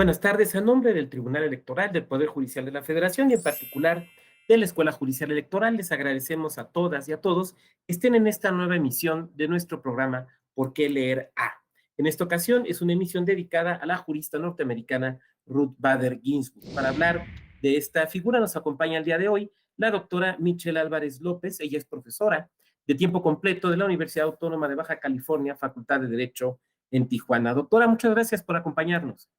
Buenas tardes. A nombre del Tribunal Electoral, del Poder Judicial de la Federación y en particular de la Escuela Judicial Electoral, les agradecemos a todas y a todos que estén en esta nueva emisión de nuestro programa ¿Por qué leer A? En esta ocasión es una emisión dedicada a la jurista norteamericana Ruth Bader Ginsburg. Para hablar de esta figura nos acompaña el día de hoy la doctora Michelle Álvarez López. Ella es profesora de tiempo completo de la Universidad Autónoma de Baja California, Facultad de Derecho en Tijuana. Doctora, muchas gracias por acompañarnos.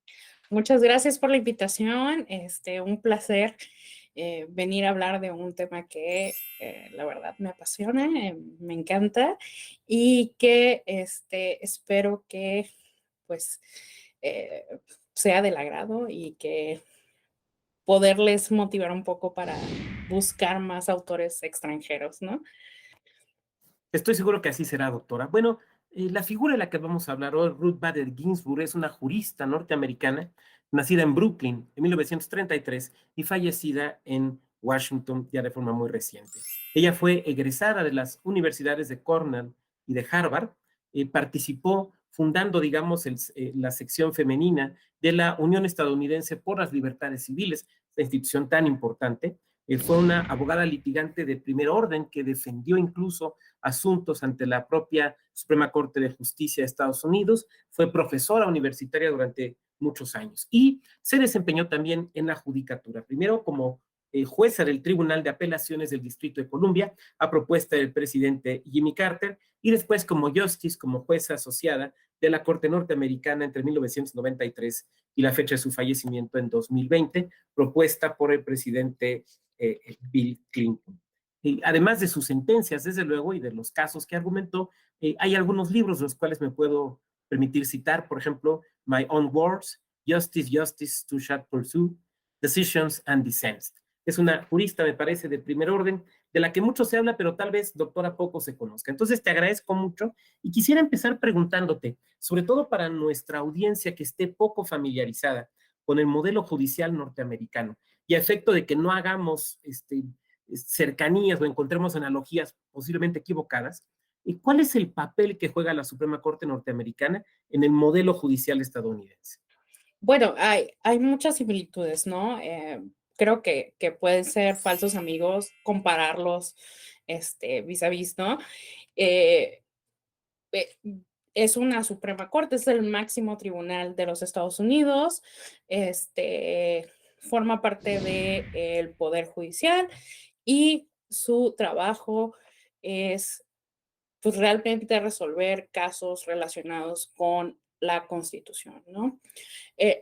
Muchas gracias por la invitación. Un placer venir a hablar de un tema que la verdad me apasiona, me encanta y que espero que pues eh, sea del agrado y que poderles motivar un poco para buscar más autores extranjeros, ¿no? Estoy seguro que así será, doctora. Bueno, la figura de la que vamos a hablar hoy, Ruth Bader Ginsburg, es una jurista norteamericana nacida en Brooklyn en 1933 y fallecida en Washington ya de forma muy reciente. Ella fue egresada de las universidades de Cornell y de Harvard. Participó fundando, digamos, la sección femenina de la Unión Estadounidense por las Libertades Civiles, esta institución tan importante. Fue una abogada litigante de primer orden que defendió incluso asuntos ante la propia Suprema Corte de Justicia de Estados Unidos, fue profesora universitaria durante muchos años y se desempeñó también en la judicatura, primero como jueza del Tribunal de Apelaciones del Distrito de Columbia a propuesta del presidente Jimmy Carter y después como justice, como jueza asociada de la Corte Norteamericana entre 1993 y la fecha de su fallecimiento en 2020, propuesta por el presidente Bill Clinton. Además de sus sentencias, desde luego, y de los casos que argumentó, hay algunos libros de los cuales me puedo permitir citar, por ejemplo, My Own Words, Justice, Justice, Too Shall Pursue, Decisions and Dissents. Es una jurista, me parece, de primer orden, de la que mucho se habla, pero tal vez, doctora, poco se conozca. Entonces, te agradezco mucho y quisiera empezar preguntándote, sobre todo para nuestra audiencia que esté poco familiarizada con el modelo judicial norteamericano y a efecto de que no hagamos cercanías o encontremos analogías posiblemente equivocadas, ¿cuál es el papel que juega la Suprema Corte norteamericana en el modelo judicial estadounidense? Bueno, hay muchas similitudes, ¿no? Creo que pueden ser falsos amigos compararlos vis a vis, ¿no? Eh, eh, es una Suprema Corte, es el máximo tribunal de los Estados Unidos, forma parte del Poder Judicial y su trabajo es pues realmente resolver casos relacionados con la Constitución, ¿no?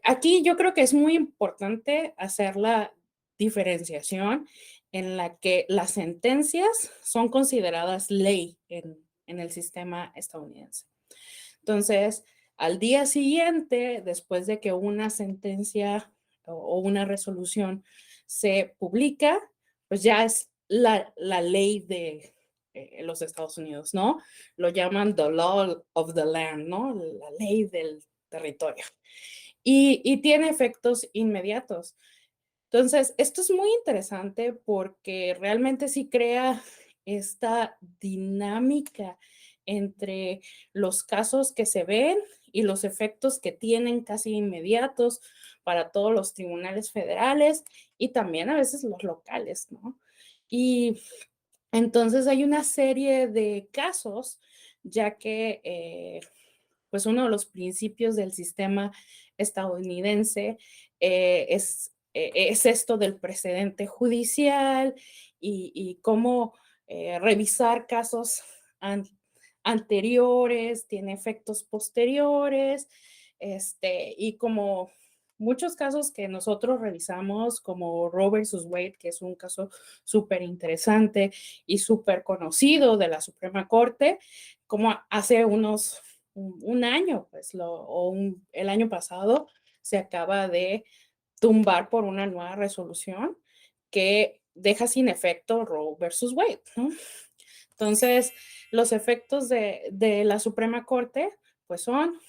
Aquí yo creo que es muy importante hacer la diferenciación en la que las sentencias son consideradas ley en el sistema estadounidense. Entonces, al día siguiente, después de que una sentencia o una resolución se publica, pues ya es la ley de los Estados Unidos, ¿no? Lo llaman the law of the land, ¿no? La ley del territorio. Y tiene efectos inmediatos. Entonces, esto es muy interesante porque realmente sí crea esta dinámica entre los casos que se ven y los efectos que tienen casi inmediatos para todos los tribunales federales y también a veces los locales, ¿no? Y entonces hay una serie de casos, ya que pues uno de los principios del sistema estadounidense es esto del precedente judicial y cómo revisar casos anteriores, tiene efectos posteriores, y como muchos casos que nosotros revisamos, como Roe versus Wade, que es un caso súper interesante y súper conocido de la Suprema Corte, como hace un año, pues, el año pasado se acaba de tumbar por una nueva resolución que deja sin efecto Roe versus Wade, ¿no? Entonces, los efectos de la Suprema Corte, pues, son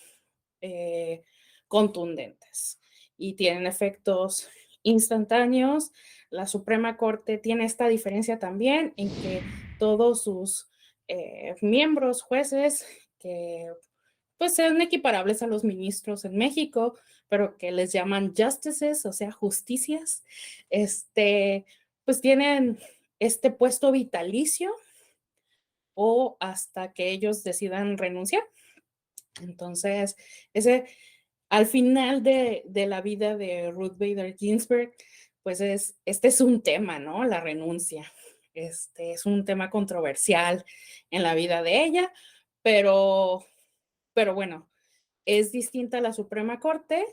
eh, contundentes y tienen efectos instantáneos. La Suprema Corte tiene esta diferencia también en que todos sus miembros, jueces, que pues sean equiparables a los ministros en México, pero que les llaman justices, o sea, justicias, pues tienen este puesto vitalicio o hasta que ellos decidan renunciar. Entonces, ese, al final de la vida de Ruth Bader Ginsburg, pues este es un tema, ¿no? La renuncia. Es un tema controversial en la vida de ella, pero, pero bueno, es distinta a la Suprema Corte.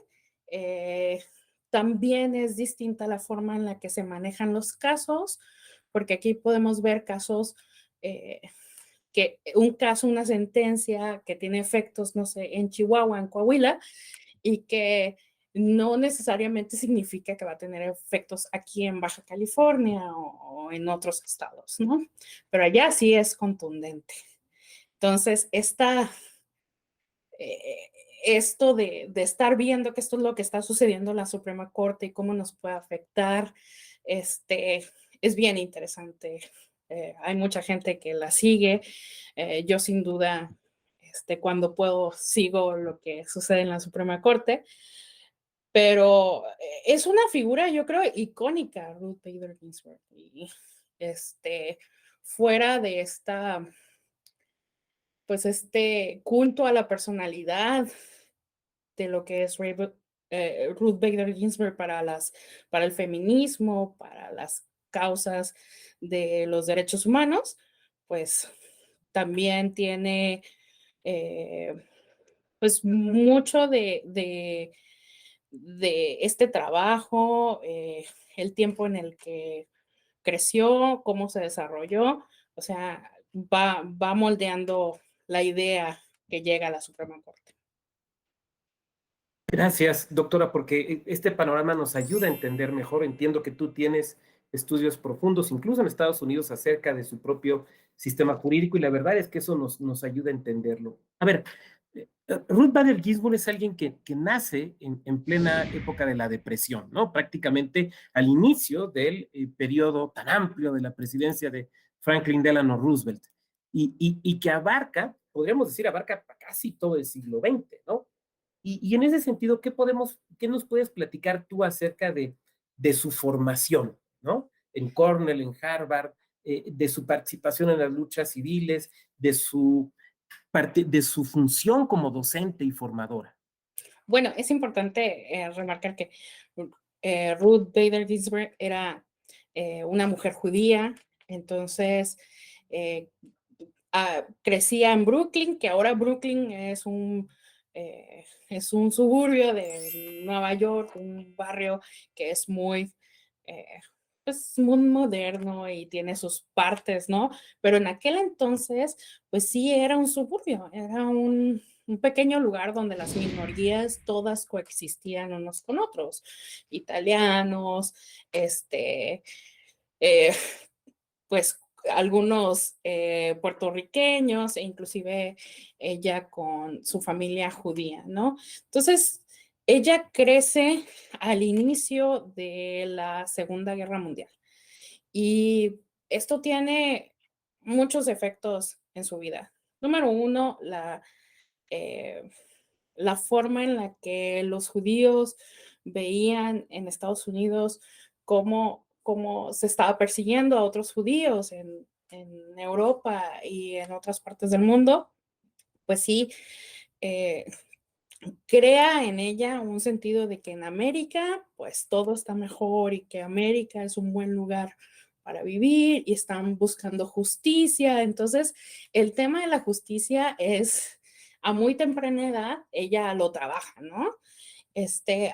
eh, También es distinta la forma en la que se manejan los casos, porque aquí podemos ver casos eh, un caso, una sentencia que tiene efectos, no sé, en Chihuahua, en Coahuila, y que no necesariamente significa que va a tener efectos aquí en Baja California o en otros estados, ¿no? Pero allá sí es contundente. Entonces, eh, esto de estar viendo que esto es lo que está sucediendo en la Suprema Corte y cómo nos puede afectar, es bien interesante. Hay mucha gente que la sigue. Yo sin duda, cuando puedo, sigo lo que sucede en la Suprema Corte, pero es una figura, yo creo, icónica, Ruth Bader Ginsburg. Y fuera de pues culto a la personalidad de lo que es Ruth Bader Ginsburg para el feminismo, para las causas de los derechos humanos, pues también tiene eh, pues mucho de este trabajo, el tiempo en el que creció, cómo se desarrolló, o sea, va moldeando la idea que llega a la Suprema Corte. Gracias, doctora, porque este panorama nos ayuda a entender mejor. Entiendo que tú tienes estudios profundos, incluso en Estados Unidos, acerca de su propio sistema jurídico, y la verdad es que eso nos ayuda a entenderlo. A ver, Ruth Bader Ginsburg es alguien que nace en plena época de la depresión, ¿no? Prácticamente al inicio del periodo tan amplio de la presidencia de Franklin Delano Roosevelt, y que abarca, podríamos decir, abarca casi todo el siglo XX, ¿no? Y en ese sentido, ¿qué nos puedes platicar tú acerca de su formación, ¿no? En Cornell, en Harvard, de su participación en las luchas civiles, de su función como docente y formadora? Bueno, es importante remarcar que Ruth Bader Ginsburg era una mujer judía, entonces eh, crecía en Brooklyn, que ahora Brooklyn es un suburbio de Nueva York, un barrio que es eh, pues muy moderno y tiene sus partes, ¿no? Pero en aquel entonces, pues sí era un suburbio, era un pequeño lugar donde las minorías todas coexistían unos con otros, italianos, eh, pues algunos puertorriqueños e inclusive ella con su familia judía, ¿no? Entonces, ella crece al inicio de la Segunda Guerra Mundial y esto tiene muchos efectos en su vida. Número uno, eh, la forma en la que los judíos veían en Estados Unidos cómo se estaba persiguiendo a otros judíos en Europa y en otras partes del mundo, pues sí, eh, crea en ella un sentido de que en América, pues todo está mejor y que América es un buen lugar para vivir y están buscando justicia. Entonces, el tema de la justicia es a muy temprana edad, ella lo trabaja, ¿no?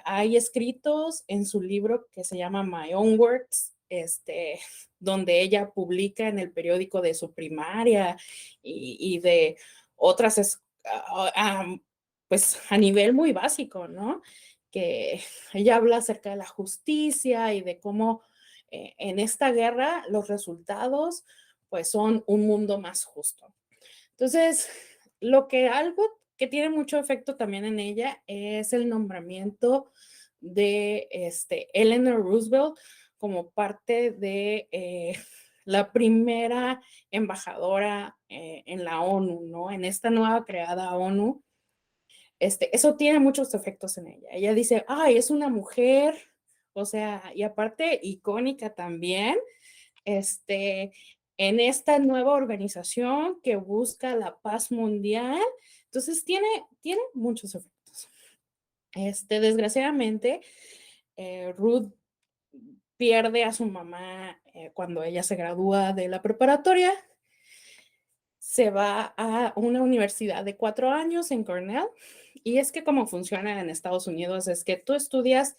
Hay escritos en su libro que se llama My Own Words, donde ella publica en el periódico de su primaria y de otras, pues a nivel muy básico, ¿no? Que ella habla acerca de la justicia y de cómo en esta guerra los resultados pues son un mundo más justo. Entonces, algo que tiene mucho efecto también en ella es el nombramiento de Eleanor Roosevelt como parte de la primera embajadora en la ONU, ¿no? En esta nueva creada ONU, eso tiene muchos efectos en ella. Ella dice, ay, es una mujer, o sea, y aparte icónica también, este, en esta nueva organización que busca la paz mundial. Entonces tiene muchos efectos. Desgraciadamente, Ruth pierde a su mamá cuando ella se gradúa de la preparatoria. Se va a una universidad de 4 años en Cornell. Y es que como funciona en Estados Unidos es que tú estudias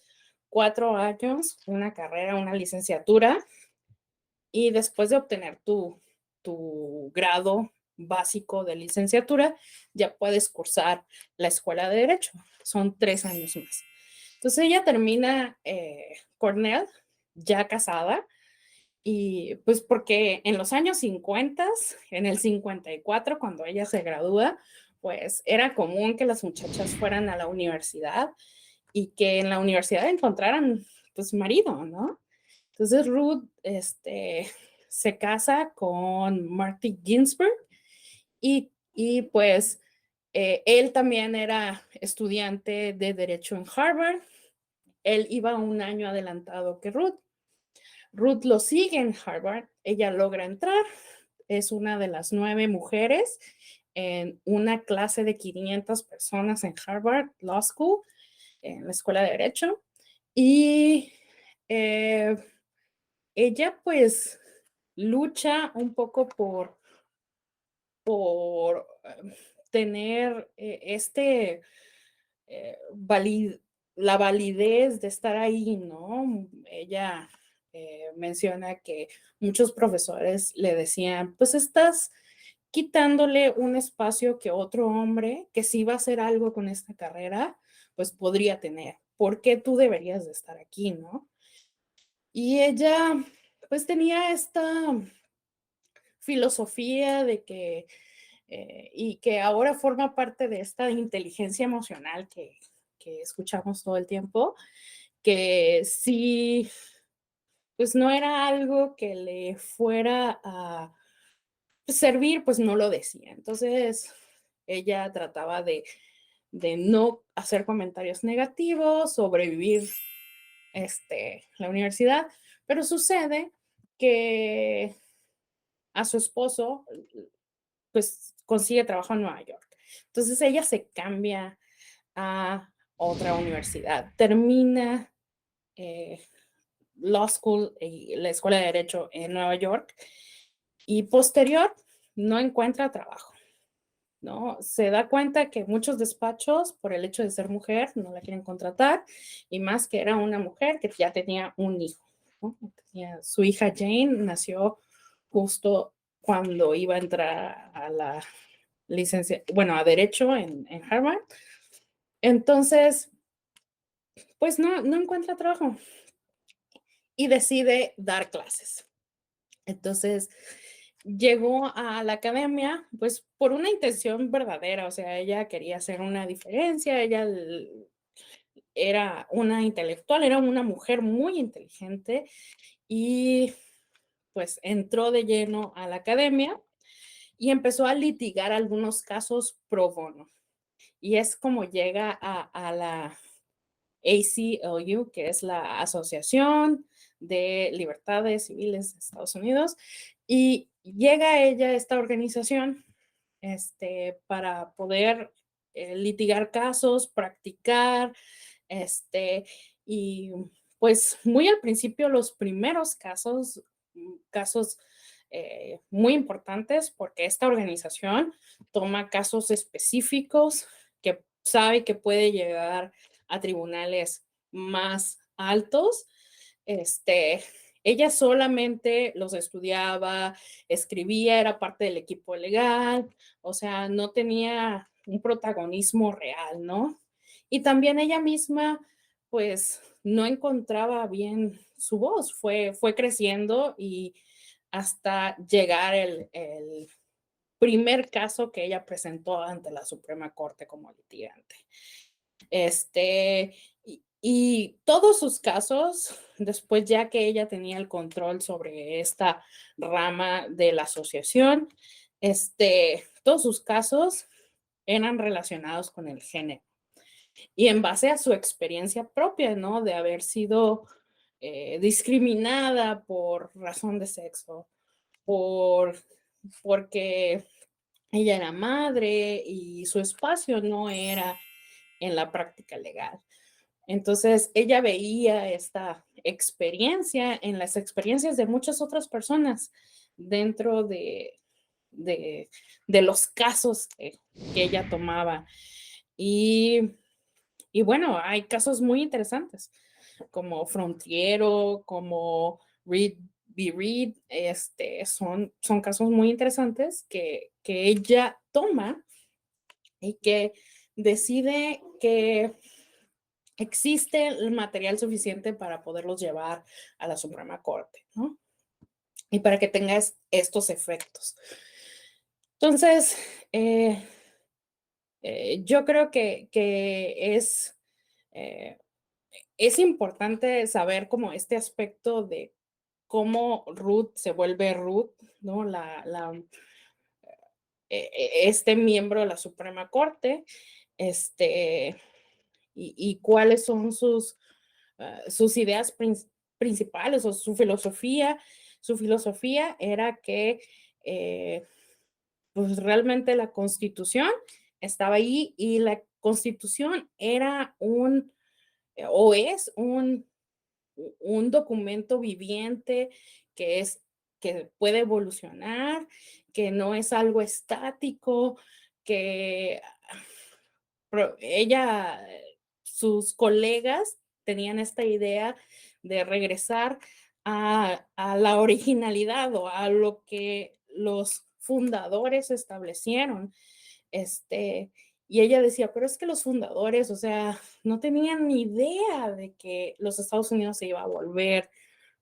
4 años, una carrera, una licenciatura, y después de obtener tu grado básico de licenciatura, ya puedes cursar la escuela de Derecho. Son 3 años más. Entonces ella termina Cornell ya casada, y pues porque en los años 50, en el 54, cuando ella se gradúa, pues era común que las muchachas fueran a la universidad y que en la universidad encontraran pues marido, ¿no? Entonces Ruth se casa con Marty Ginsburg y pues él también era estudiante de Derecho en Harvard. Él iba un año adelantado que Ruth. Ruth lo sigue en Harvard, ella logra entrar, es una de las 9 mujeres en una clase de 500 personas en Harvard Law School, en la Escuela de Derecho, y ella pues lucha un poco por tener valid la validez de estar ahí, ¿no? Ella menciona que muchos profesores le decían, pues estás quitándole un espacio que otro hombre que sí va a hacer algo con esta carrera, pues podría tener. ¿Por qué tú deberías de estar aquí, no? Y ella, pues tenía esta filosofía de que, y que ahora forma parte de esta inteligencia emocional que escuchamos todo el tiempo, que sí, pues no era algo que le fuera a servir, pues no lo decía. Entonces, ella trataba de no hacer comentarios negativos, sobrevivir la universidad, pero sucede que a su esposo, pues consigue trabajo en Nueva York. Entonces ella se cambia a otra universidad, termina Law School y la Escuela de Derecho en Nueva York y posterior no encuentra trabajo, ¿no? Se da cuenta que muchos despachos, por el hecho de ser mujer, no la quieren contratar, y más que era una mujer que ya tenía un hijo, ¿no? Su hija Jane nació justo cuando iba a entrar a la licencia, bueno, a Derecho en Harvard. Entonces, pues no encuentra trabajo y decide dar clases. Entonces, llegó a la academia, pues por una intención verdadera, o sea, ella quería hacer una diferencia, ella era una intelectual, era una mujer muy inteligente y pues entró de lleno a la academia y empezó a litigar algunos casos pro bono. Y es como llega a la ACLU, que es la Asociación de Libertades Civiles de Estados Unidos, y llega ella a esta organización para poder litigar casos, practicar, y pues muy al principio los primeros casos muy importantes, porque esta organización toma casos específicos que sabe que puede llegar a tribunales más altos. Ella solamente los estudiaba, escribía, era parte del equipo legal, o sea, no tenía un protagonismo real, ¿no? Y también ella misma, pues, no encontraba bien su voz, fue creciendo y hasta llegar el primer caso que ella presentó ante la Suprema Corte como litigante. Y todos sus casos, después ya que ella tenía el control sobre esta rama de la asociación, todos sus casos eran relacionados con el género. y en base a su experiencia propia, ¿no? De haber sido discriminada por razón de sexo, por, porque ella era madre y su espacio no era en la práctica legal. Entonces, ella veía esta experiencia en las experiencias de muchas otras personas dentro de, de los casos que ella tomaba. Y, y bueno, hay casos muy interesantes, como Frontiero, como Reed Be Reed, son casos muy interesantes que ella toma y que decide que existe el material suficiente para poderlos llevar a la Suprema Corte, ¿no? Y para que tengas estos efectos. Entonces, yo creo eh, es importante saber como este aspecto de cómo Ruth se vuelve Ruth, ¿no? Este miembro de la Suprema Corte, este, y cuáles son sus ideas principales o su filosofía. Su filosofía era que pues realmente la Constitución estaba ahí y la Constitución era o es un documento viviente que es que puede evolucionar, que no es algo estático, que ella, sus colegas tenían esta idea de regresar a la originalidad o a lo que los fundadores establecieron. Este, y ella decía, pero es que los fundadores, o sea, no tenían ni idea de que los Estados Unidos se iba a volver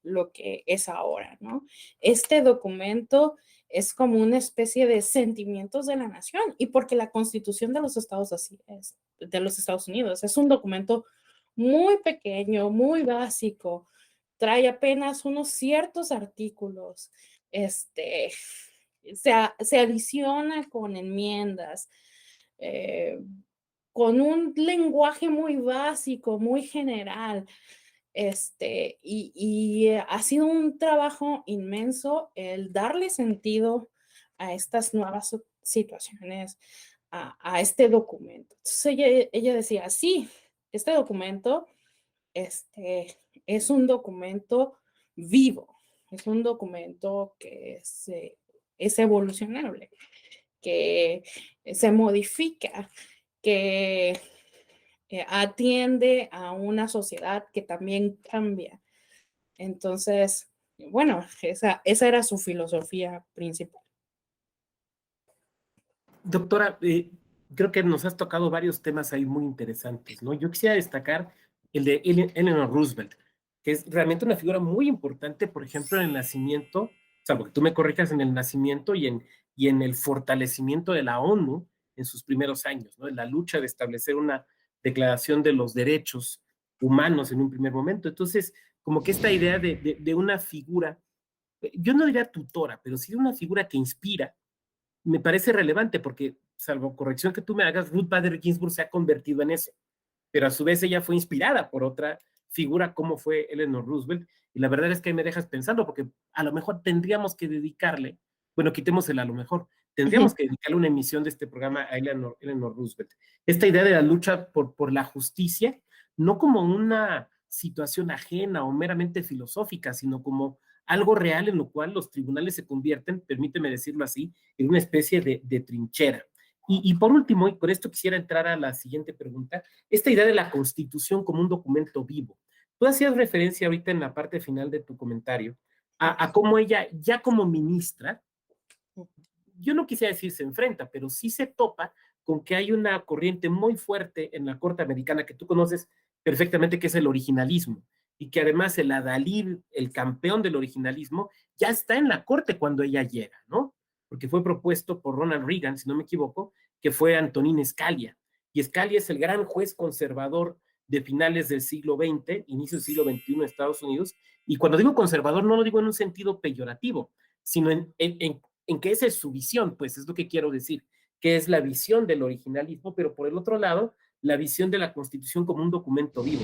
lo que es ahora, ¿no? Este documento es como una especie de sentimientos de la nación y porque la Constitución de los Estados así es, de los Estados Unidos es un documento muy pequeño, muy básico, trae apenas unos ciertos artículos, se adiciona con enmiendas, eh, con un lenguaje muy básico, muy general. Ha sido un trabajo inmenso el darle sentido a estas nuevas situaciones, este documento. Entonces ella decía, sí, este documento es un documento vivo, es un documento que es evolucionable, que se modifica, que atiende a una sociedad que también cambia. Entonces, bueno, esa era su filosofía principal. Doctora, creo que nos has tocado varios temas ahí muy interesantes, ¿no? Yo quisiera destacar el de Eleanor Roosevelt, que es realmente una figura muy importante, por ejemplo, en el nacimiento, salvo que tú me corrijas, en el nacimiento y en el fortalecimiento de la ONU en sus primeros años, ¿no? En la lucha de establecer una declaración de los derechos humanos en un primer momento. Entonces, como que esta idea de una figura, yo no diría tutora, pero sí de una figura que inspira, me parece relevante porque, salvo corrección que tú me hagas, Ruth Bader Ginsburg se ha convertido en eso, pero a su vez ella fue inspirada por otra figura como fue Eleanor Roosevelt, y la verdad es que ahí me dejas pensando, porque a lo mejor tendríamos que dedicarle, bueno, quitemos el a lo mejor, tendríamos que dedicarle una emisión de este programa a Eleanor Roosevelt. Esta idea de la lucha por la justicia, no como una situación ajena o meramente filosófica, sino como algo real en lo cual los tribunales se convierten, permíteme decirlo así, en una especie de trinchera. Y por último, y por esto quisiera entrar a la siguiente pregunta, esta idea de la Constitución como un documento vivo. Tú hacías referencia ahorita en la parte final de tu comentario a cómo ella, ya como ministra, yo no quisiera decir se enfrenta, pero sí se topa con que hay una corriente muy fuerte en la Corte Americana que tú conoces perfectamente, que es el originalismo, y que además el adalid, el campeón del originalismo, ya está en la Corte cuando ella llega, ¿no? Porque fue propuesto por Ronald Reagan, si no me equivoco, que fue Antonín Scalia. Y Scalia es el gran juez conservador de finales del siglo XX, inicio del siglo XXI en Estados Unidos. Y cuando digo conservador, no lo digo en un sentido peyorativo, sino en que esa es su visión, pues es lo que quiero decir, que es la visión del originalismo, pero por el otro lado, la visión de la Constitución como un documento vivo.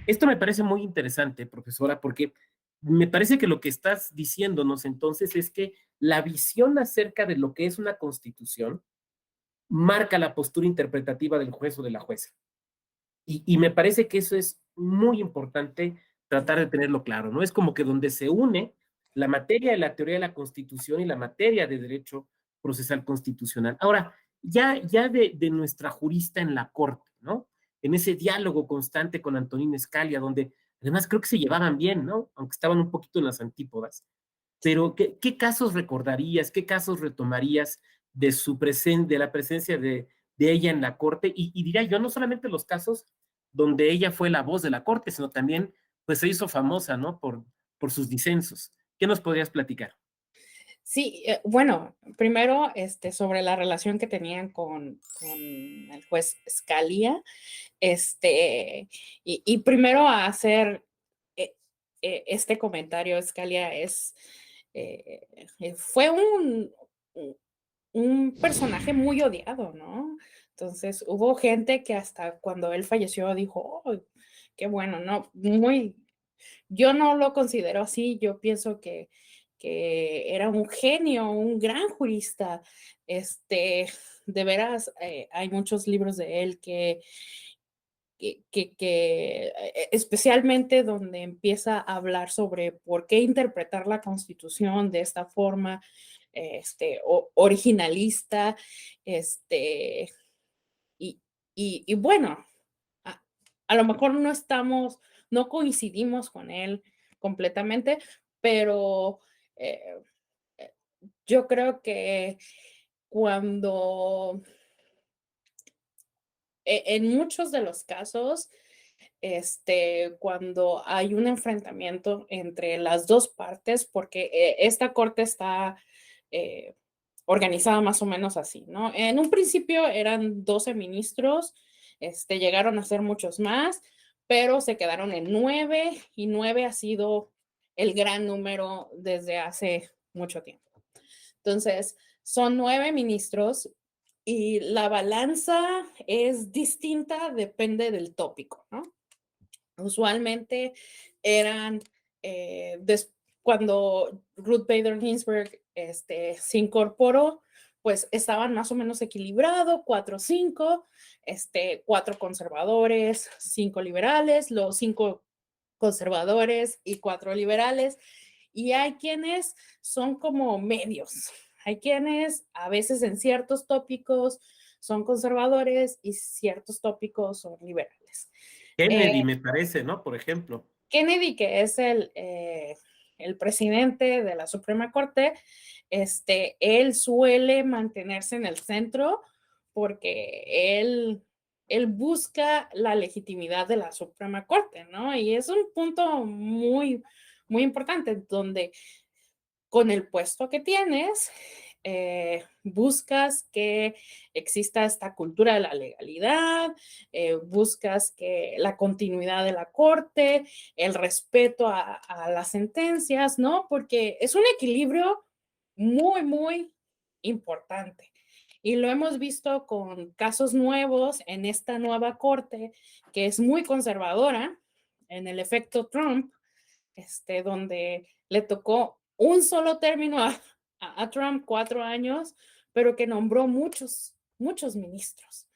Esto me parece muy interesante, profesora, porque me parece que lo que estás diciéndonos entonces es que la visión acerca de lo que es una Constitución marca la postura interpretativa del juez o de la jueza. Y me parece que eso es muy importante tratar de tenerlo claro, ¿no? Es como que donde se une la materia de la teoría de la Constitución y la materia de derecho procesal constitucional. Ahora, ya de nuestra jurista en la Corte, ¿no? En ese diálogo constante con Antonín Scalia, donde además creo que se llevaban bien, ¿no? Aunque estaban un poquito en las antípodas. Pero, ¿qué casos recordarías, qué casos retomarías de la presencia de ella en la corte? Y diría yo, no solamente los casos donde ella fue la voz de la corte, sino también, pues se hizo famosa, ¿no? Por sus disensos. ¿Qué nos podrías platicar? Sí, bueno, primero, sobre la relación que tenían con el juez Scalia, y primero a hacer este comentario, Scalia fue un personaje muy odiado, ¿no? Entonces hubo gente que hasta cuando él falleció dijo, oh, qué bueno, ¿no? Yo no lo considero así, yo pienso que era un genio, un gran jurista. De veras, hay muchos libros de él especialmente donde empieza a hablar sobre por qué interpretar la Constitución de esta forma, originalista, este, y, y bueno, a, a lo mejor no coincidimos con él completamente, pero eh, eh, yo creo que cuando, en muchos de los casos, cuando hay un enfrentamiento entre las dos partes, porque esta corte está eh, organizada más o menos así, ¿no? En un principio eran 12 ministros, llegaron a ser muchos más, pero se quedaron en 9 y 9 ha sido el gran número desde hace mucho tiempo. Entonces, son 9 ministros y la balanza es distinta, depende del tópico, ¿no? Usualmente eran, cuando Ruth Bader Ginsburg se incorporó, pues estaban más o menos equilibrados, 4-5, 4 conservadores, 5 liberales, los 5 conservadores y 4 liberales. Y hay quienes son como medios, hay quienes a veces en ciertos tópicos son conservadores y ciertos tópicos son liberales. Kennedy, me parece, ¿no? Por ejemplo. Kennedy, que es el presidente de la Suprema Corte, él suele mantenerse en el centro porque él busca la legitimidad de la Suprema Corte, ¿no? Y es un punto muy, muy importante, donde con el puesto que tienes, buscas que exista esta cultura de la legalidad, buscas que la continuidad de la corte, el respeto a las sentencias, ¿no? Porque es un equilibrio muy, muy importante. Y lo hemos visto con casos nuevos en esta nueva corte, que es muy conservadora, en el efecto Trump, donde le tocó un solo término a Trump, 4 años, pero que nombró muchos, muchos ministros.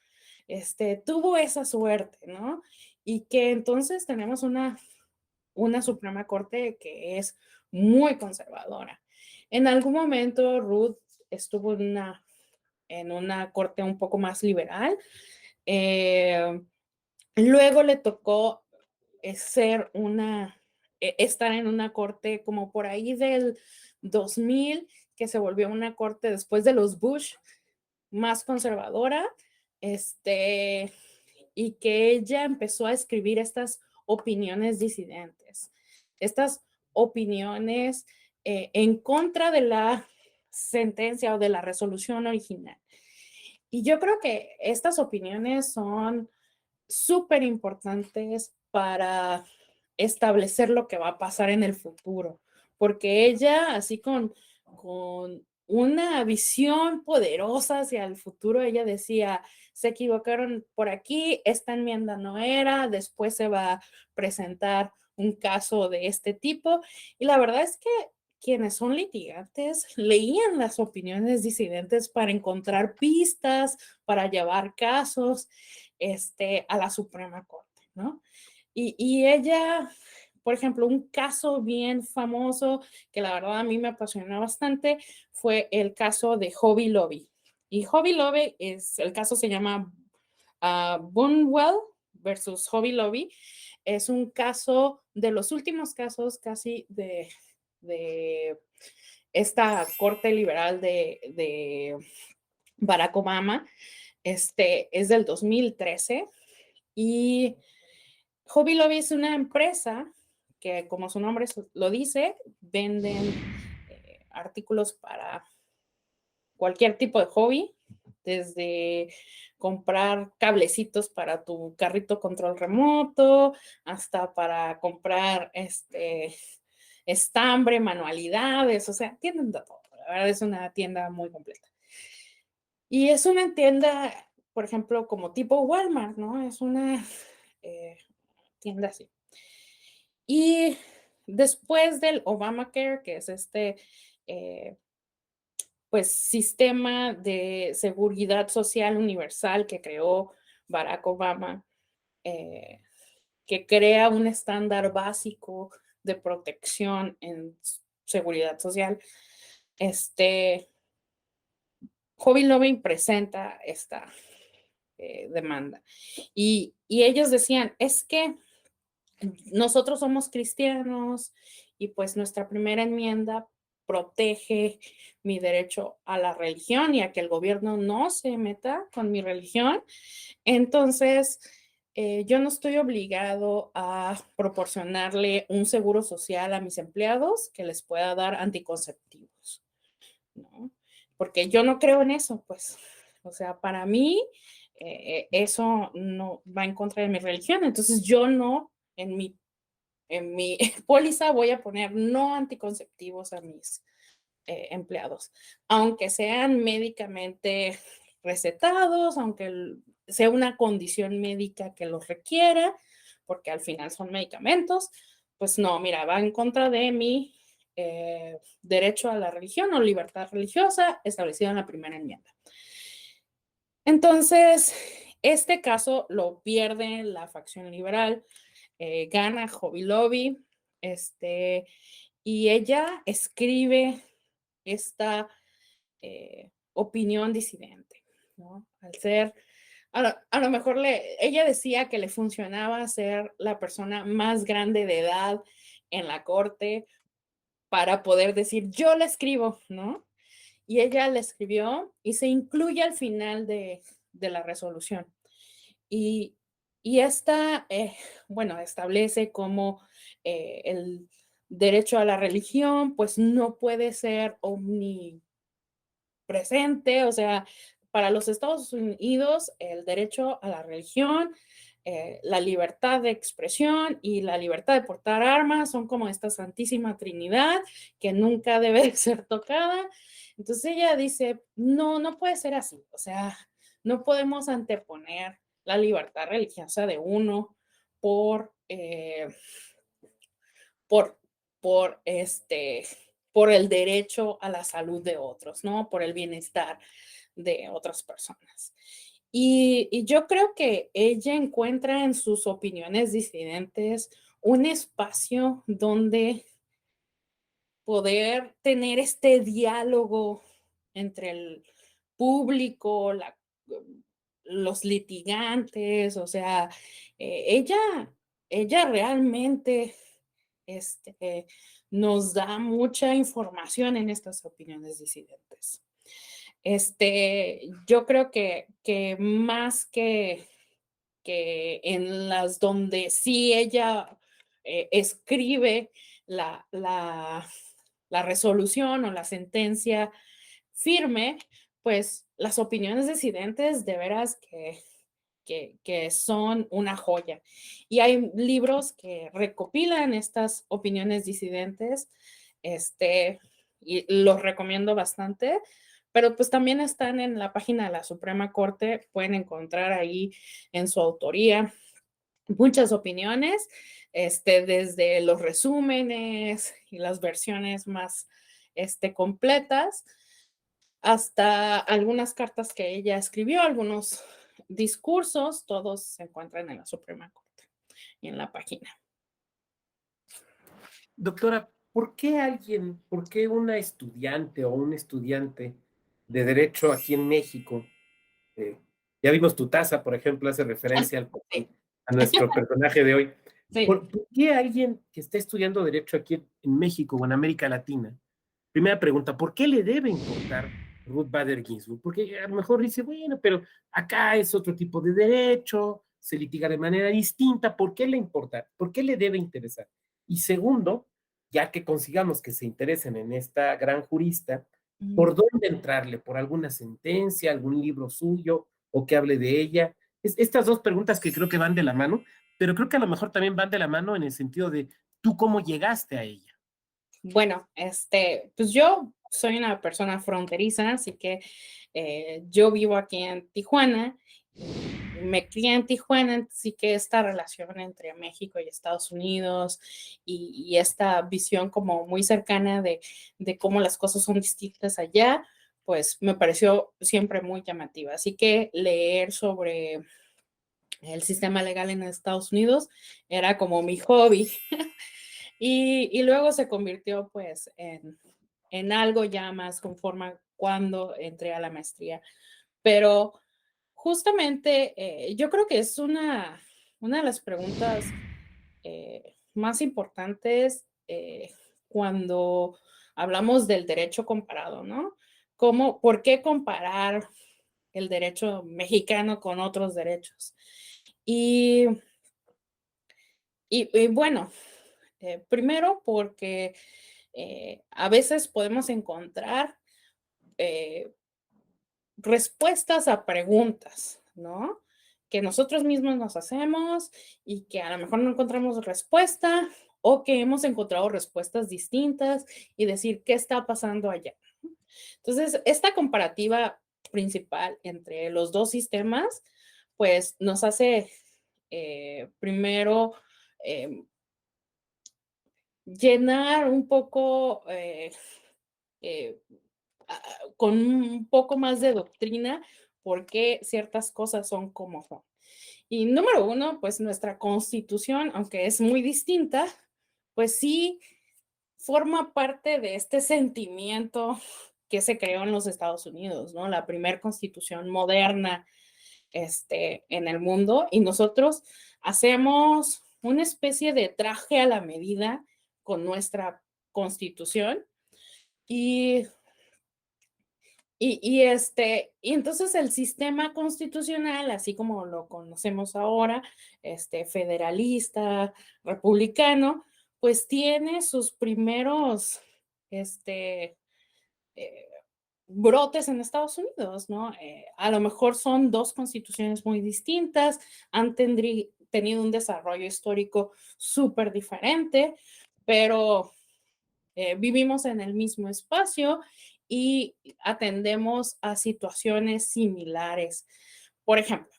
Tuvo esa suerte, ¿no? Y que entonces tenemos una Suprema Corte que es muy conservadora. En algún momento Ruth estuvo en una corte un poco más liberal. Luego le tocó estar en una corte como por ahí del 2000, que se volvió una corte después de los Bush, más conservadora, y que ella empezó a escribir estas opiniones disidentes, estas opiniones en contra de la sentencia o de la resolución original. Y yo creo que estas opiniones son súper importantes para establecer lo que va a pasar en el futuro, porque ella, así con una visión poderosa hacia el futuro. Ella decía, se equivocaron por aquí, esta enmienda no era, después se va a presentar un caso de este tipo. Y la verdad es que quienes son litigantes leían las opiniones disidentes para encontrar pistas, para llevar casos a la Suprema Corte, ¿no? Y ella, por ejemplo, un caso bien famoso que la verdad a mí me apasionó bastante fue el caso de Hobby Lobby. Y Hobby Lobby el caso se llama Bunwell versus Hobby Lobby. Es un caso de los últimos casos casi de esta corte liberal de Barack Obama. Es del 2013 y Hobby Lobby es una empresa que, como su nombre lo dice, venden artículos para cualquier tipo de hobby, desde comprar cablecitos para tu carrito control remoto, hasta para comprar estambre, manualidades, o sea, tienen de todo. La verdad es una tienda muy completa. Y es una tienda, por ejemplo, como tipo Walmart, ¿no? Es una tienda así. Y después del Obamacare, que es eh, pues, sistema de seguridad social universal que creó Barack Obama, que crea un estándar básico de protección en seguridad social, Hobby Lobby presenta esta demanda. Y ellos decían, es que nosotros somos cristianos y pues nuestra primera enmienda protege mi derecho a la religión y a que el gobierno no se meta con mi religión. Entonces, yo no estoy obligado a proporcionarle un seguro social a mis empleados que les pueda dar anticonceptivos, ¿no? Porque yo no creo en eso, pues. O sea, para mí, eso no va en contra de mi religión. Entonces, yo no, en mi póliza voy a poner no anticonceptivos a mis empleados, aunque sean médicamente recetados, aunque sea una condición médica que los requiera, porque al final son medicamentos, pues no, mira, va en contra de mi derecho a la religión o libertad religiosa establecida en la primera enmienda. Entonces, este caso lo pierde la facción liberal, gana Hobby Lobby, y ella escribe esta opinión disidente, ¿no? Al ser, a lo mejor ella decía que le funcionaba ser la persona más grande de edad en la corte para poder decir, yo la escribo, ¿no? Y ella la escribió y se incluye al final de la resolución. Y, y esta, bueno, establece cómo el derecho a la religión, pues no puede ser omnipresente, o sea, para los Estados Unidos, el derecho a la religión, la libertad de expresión y la libertad de portar armas son como esta santísima trinidad que nunca debe de ser tocada. Entonces ella dice, no, no puede ser así, o sea, no podemos anteponer la libertad religiosa de uno por, por, por, por el derecho a la salud de otros, ¿no? Por el bienestar de otras personas. Y yo creo que ella encuentra en sus opiniones disidentes un espacio donde poder tener este diálogo entre el público, los litigantes, o sea, ella realmente nos da mucha información en estas opiniones disidentes. Yo creo que más que en las donde sí ella escribe la resolución o la sentencia firme, pues las opiniones disidentes de veras que son una joya. Y hay libros que recopilan estas opiniones disidentes, este, y los recomiendo bastante, pero pues también están en la página de la Suprema Corte, pueden encontrar ahí en su autoría muchas opiniones, desde los resúmenes y las versiones más completas, hasta algunas cartas que ella escribió, algunos discursos, todos se encuentran en la Suprema Corte y en la página. Doctora, por qué una estudiante o un estudiante de derecho aquí en México, eh, ya vimos tu taza, por ejemplo, hace referencia Sí, a nuestro personaje de hoy, sí. por qué alguien que está estudiando derecho aquí en México o en América Latina, primera pregunta, ¿por qué le debe importar Ruth Bader Ginsburg? Porque a lo mejor dice, bueno, pero acá es otro tipo de derecho, se litiga de manera distinta, ¿por qué le importa? ¿Por qué le debe interesar? Y segundo, ya que consigamos que se interesen en esta gran jurista, ¿por dónde entrarle? ¿Por alguna sentencia, algún libro suyo o que hable de ella? Estas dos preguntas que creo que van de la mano, pero creo que a lo mejor también van de la mano en el sentido de tú cómo llegaste a ella. Bueno, pues yo soy una persona fronteriza, así que yo vivo aquí en Tijuana y me crié en Tijuana, así que esta relación entre México y Estados Unidos y esta visión como muy cercana de cómo las cosas son distintas allá, pues me pareció siempre muy llamativa. Así que leer sobre el sistema legal en Estados Unidos era como mi hobby. Y luego se convirtió pues en algo ya más conforme cuando entré a la maestría. Pero justamente yo creo que es una de las preguntas más importantes cuando hablamos del derecho comparado, ¿no? ¿Por qué comparar el derecho mexicano con otros derechos? Y, y bueno, primero porque a veces podemos encontrar eh, respuestas a preguntas, ¿no? Que nosotros mismos nos hacemos y que a lo mejor no encontramos respuesta o que hemos encontrado respuestas distintas y decir qué está pasando allá. Entonces, esta comparativa principal entre los dos sistemas, pues nos hace primero eh, llenar un poco eh, con un poco más de doctrina por qué ciertas cosas son como son. Y número uno, pues nuestra constitución, aunque es muy distinta, pues sí forma parte de este sentimiento que se creó en los Estados Unidos, ¿no? La primera constitución moderna en el mundo y nosotros hacemos una especie de traje a la medida con nuestra constitución y y entonces el sistema constitucional, así como lo conocemos ahora, federalista, republicano, pues tiene sus primeros, eh, brotes en Estados Unidos, ¿no? A lo mejor son dos constituciones muy distintas, han tenido un desarrollo histórico súper diferente, pero vivimos en el mismo espacio y atendemos a situaciones similares. Por ejemplo,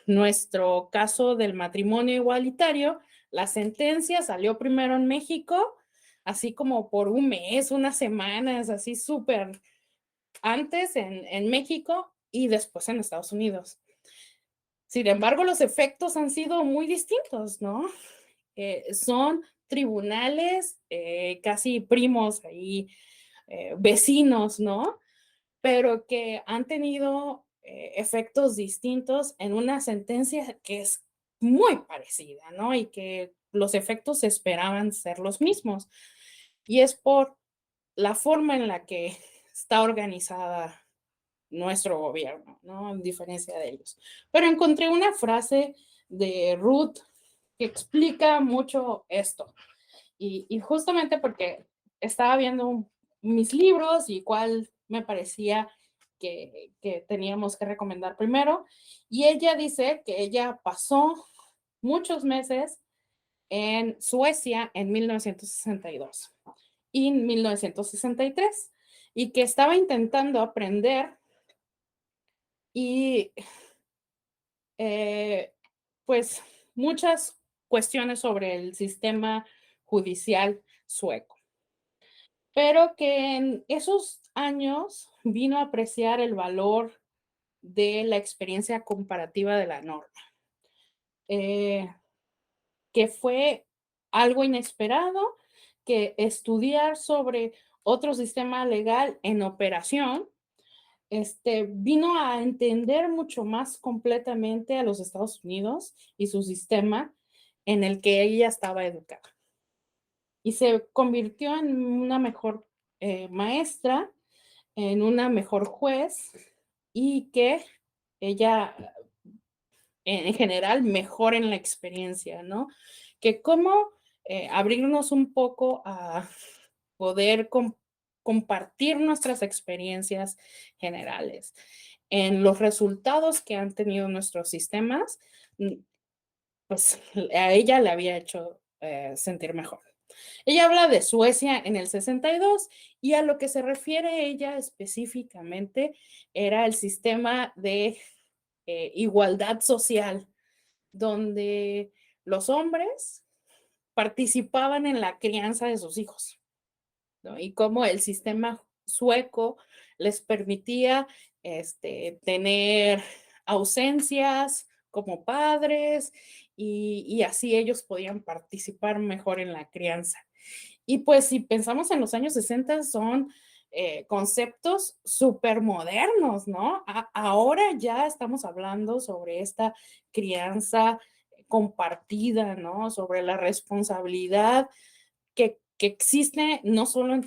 nuestro caso del matrimonio igualitario, la sentencia salió primero en México, así como por un mes, unas semanas, así súper antes en México y después en Estados Unidos. Sin embargo, los efectos han sido muy distintos, ¿no? Son tribunales casi primos ahí, vecinos, ¿no? Pero que han tenido efectos distintos en una sentencia que es muy parecida, ¿no? Y que los efectos se esperaban ser los mismos. Y es por la forma en la que está organizada nuestro gobierno, ¿no? En diferencia de ellos. Pero encontré una frase de Ruth que explica mucho esto. Y justamente porque estaba viendo mis libros y cuál me parecía que teníamos que recomendar primero. Y ella dice que ella pasó muchos meses en Suecia en 1962 en 1963 y que estaba intentando aprender y eh, pues muchas cuestiones sobre el sistema judicial sueco, pero que en esos años vino a apreciar el valor de la experiencia comparativa de la norma, eh, que fue algo inesperado, que estudiar sobre otro sistema legal en operación vino a entender mucho más completamente a los Estados Unidos y su sistema en el que ella estaba educada. Y se convirtió en una mejor maestra, en una mejor juez y que ella en general mejor en la experiencia, ¿no? Que cómo abrirnos un poco a poder compartir nuestras experiencias generales en los resultados que han tenido nuestros sistemas, pues a ella le había hecho sentir mejor. Ella habla de Suecia en el 62 y a lo que se refiere ella específicamente era el sistema de igualdad social, donde los hombres participaban en la crianza de sus hijos, ¿no? Y cómo el sistema sueco les permitía tener ausencias como padres y así ellos podían participar mejor en la crianza. Y pues si pensamos en los años 60 son conceptos súper modernos, ¿no? Ahora ya estamos hablando sobre esta crianza compartida, ¿no? Sobre la responsabilidad que existe no solo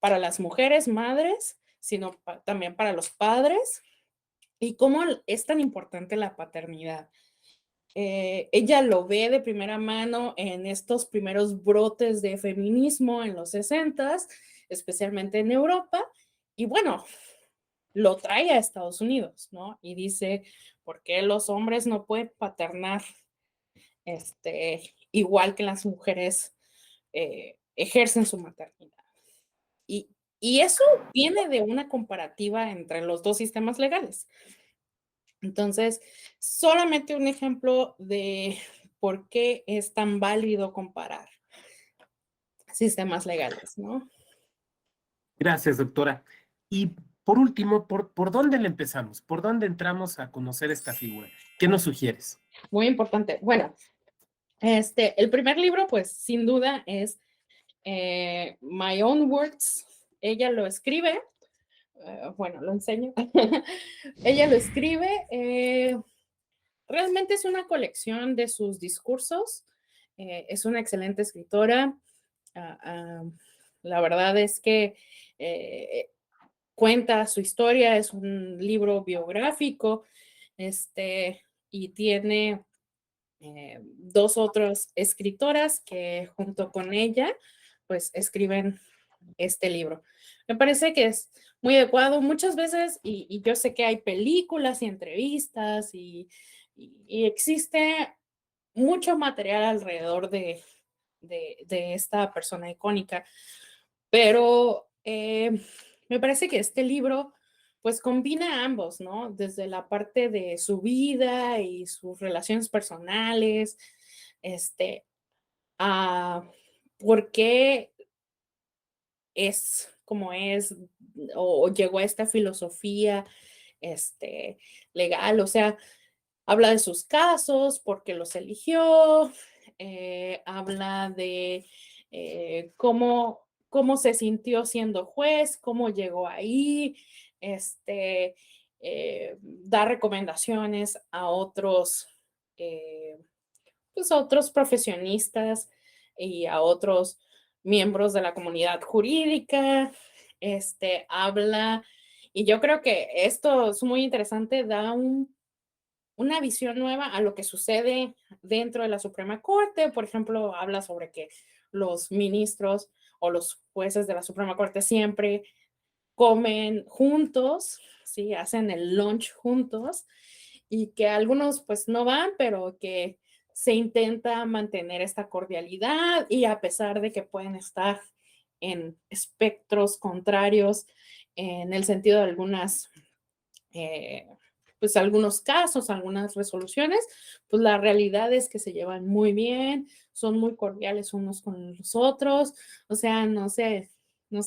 para las mujeres, madres, sino también para los padres y cómo es tan importante la paternidad. Ella lo ve de primera mano en estos primeros brotes de feminismo en los 60, especialmente en Europa, y bueno, lo trae a Estados Unidos, ¿no? Y dice, ¿por qué los hombres no pueden paternar igual que las mujeres ejercen su maternidad? Y, y eso viene de una comparativa entre los dos sistemas legales. Entonces, solamente un ejemplo de por qué es tan válido comparar sistemas legales, ¿no? Gracias, doctora. Y por último, ¿por dónde le empezamos? ¿Por dónde entramos a conocer esta figura? ¿Qué nos sugieres? Muy importante. Bueno, el primer libro, pues, sin duda es My Own Words. Ella lo escribe, bueno, lo enseño. Ella lo escribe, realmente es una colección de sus discursos. Es una excelente escritora. La verdad es que cuenta su historia, es un libro biográfico, y tiene dos otras escritoras que junto con ella, pues escriben este libro. Me parece que es muy adecuado muchas veces, y yo sé que hay películas y entrevistas y existe mucho material alrededor de esta persona icónica, pero me parece que este libro pues combina ambos, ¿no? Desde la parte de su vida y sus relaciones personales, a por qué es como es o llegó a esta filosofía legal, o sea, habla de sus casos, por qué los eligió, habla de cómo se sintió siendo juez, cómo llegó ahí, da recomendaciones a otros, pues a otros profesionistas y a otros miembros de la comunidad jurídica, habla, y yo creo que esto es muy interesante, da una visión nueva a lo que sucede dentro de la Suprema Corte. Por ejemplo, habla sobre que los ministros o los jueces de la Suprema Corte siempre comen juntos, ¿sí? Hacen el lunch juntos y que algunos pues no van, pero que se intenta mantener esta cordialidad y a pesar de que pueden estar en espectros contrarios en el sentido de algunas, eh, pues algunos casos, algunas resoluciones, pues la realidad es que se llevan muy bien, son muy cordiales unos con los otros, o sea, no se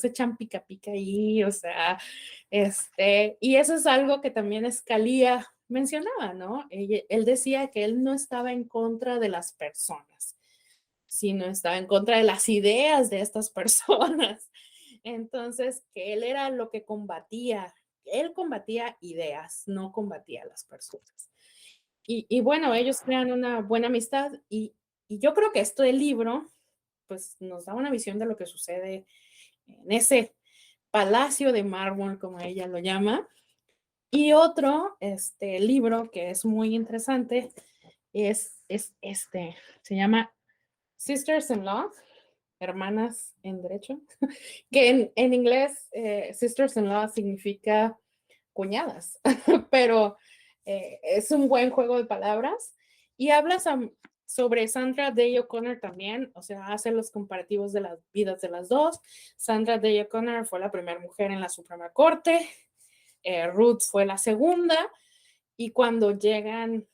echan pica pica ahí, o sea, y eso es algo que también Scalia mencionaba, ¿no? Él decía que él no estaba en contra de las personas, sino estaba en contra de las ideas de estas personas. Entonces, que él era lo que combatía. Él combatía ideas, no combatía a las personas. Bueno, ellos crean una buena amistad y yo creo que esto del libro, pues nos da una visión de lo que sucede en ese palacio de mármol, como ella lo llama. Y otro libro que es muy interesante es se llama Sisters in Law, hermanas en derecho, que en inglés Sisters in Law significa cuñadas, pero es un buen juego de palabras y habla sobre Sandra Day O'Connor también, o sea, hace los comparativos de las vidas de las dos. Sandra Day O'Connor fue la primera mujer en la Suprema Corte, Ruth fue la segunda, y cuando llegan,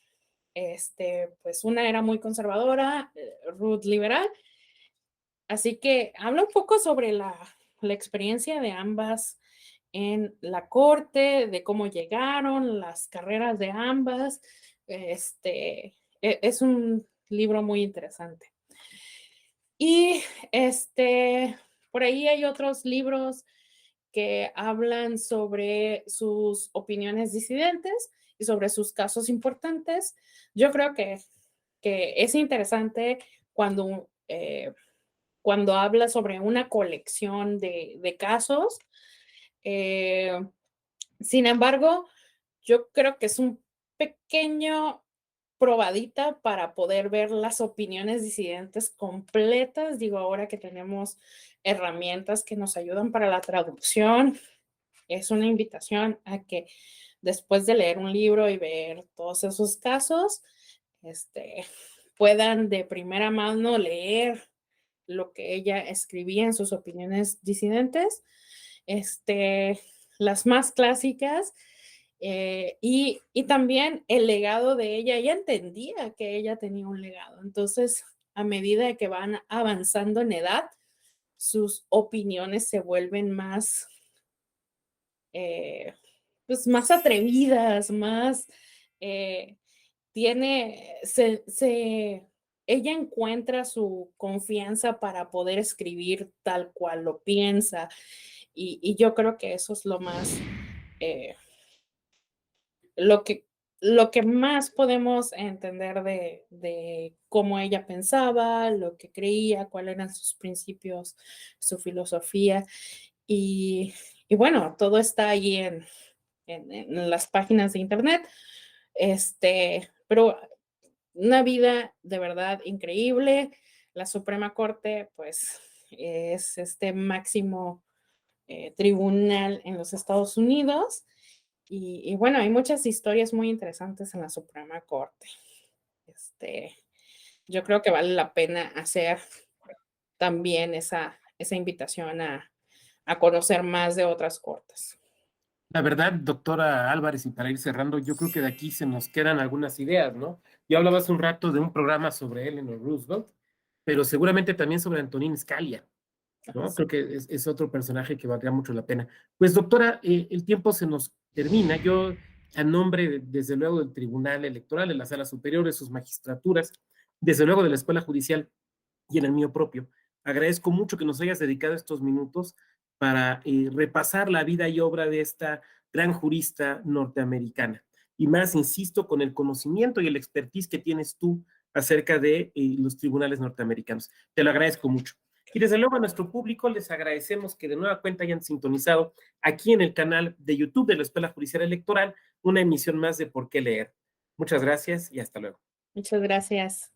pues una era muy conservadora, Ruth liberal, así que habla un poco sobre la experiencia de ambas en la corte, de cómo llegaron, las carreras de ambas. Es un libro muy interesante. Y por ahí hay otros libros que hablan sobre sus opiniones disidentes y sobre sus casos importantes. Yo creo que es interesante cuando, cuando habla sobre una colección de casos. Eh, Sin embargo, yo creo que es un pequeño probadita para poder ver las opiniones disidentes completas. Digo, ahora que tenemos herramientas que nos ayudan para la traducción, es una invitación a que después de leer un libro y ver todos esos casos, puedan de primera mano leer lo que ella escribía en sus opiniones disidentes, las más clásicas, y también el legado de ella. Ella entendía que ella tenía un legado. Entonces, a medida que van avanzando en edad, sus opiniones se vuelven más, pues más atrevidas, más, eh, ella encuentra su confianza para poder escribir tal cual lo piensa. Y yo creo que eso es lo más, eh, lo que, lo que más podemos entender de cómo ella pensaba, lo que creía, cuáles eran sus principios, su filosofía. Y, y bueno, todo está ahí en las páginas de internet. Pero una vida de verdad increíble. La Suprema Corte, pues, es este máximo tribunal en los Estados Unidos. Bueno, hay muchas historias muy interesantes en la Suprema Corte. Este, yo creo que vale la pena hacer también esa invitación a conocer más de otras cortes. La verdad, doctora Álvarez, y para ir cerrando, yo creo que de aquí se nos quedan algunas ideas, ¿no? Yo hablaba hace un rato de un programa sobre Eleanor Roosevelt, pero seguramente también sobre Antonín Scalia, ¿no? Creo que es otro personaje que valdría mucho la pena. Pues, doctora, el tiempo se nos termina. Yo, a nombre, desde luego, del Tribunal Electoral, de la Sala Superior, de sus magistraturas, desde luego de la Escuela Judicial y en el mío propio, agradezco mucho que nos hayas dedicado estos minutos para repasar la vida y obra de esta gran jurista norteamericana. Y más, insisto, con el conocimiento y el expertise que tienes tú acerca de los tribunales norteamericanos. Te lo agradezco mucho. Y desde luego a nuestro público les agradecemos que de nueva cuenta hayan sintonizado aquí en el canal de YouTube de la Escuela Judicial Electoral una emisión más de Por qué leer. Muchas gracias y hasta luego. Muchas gracias.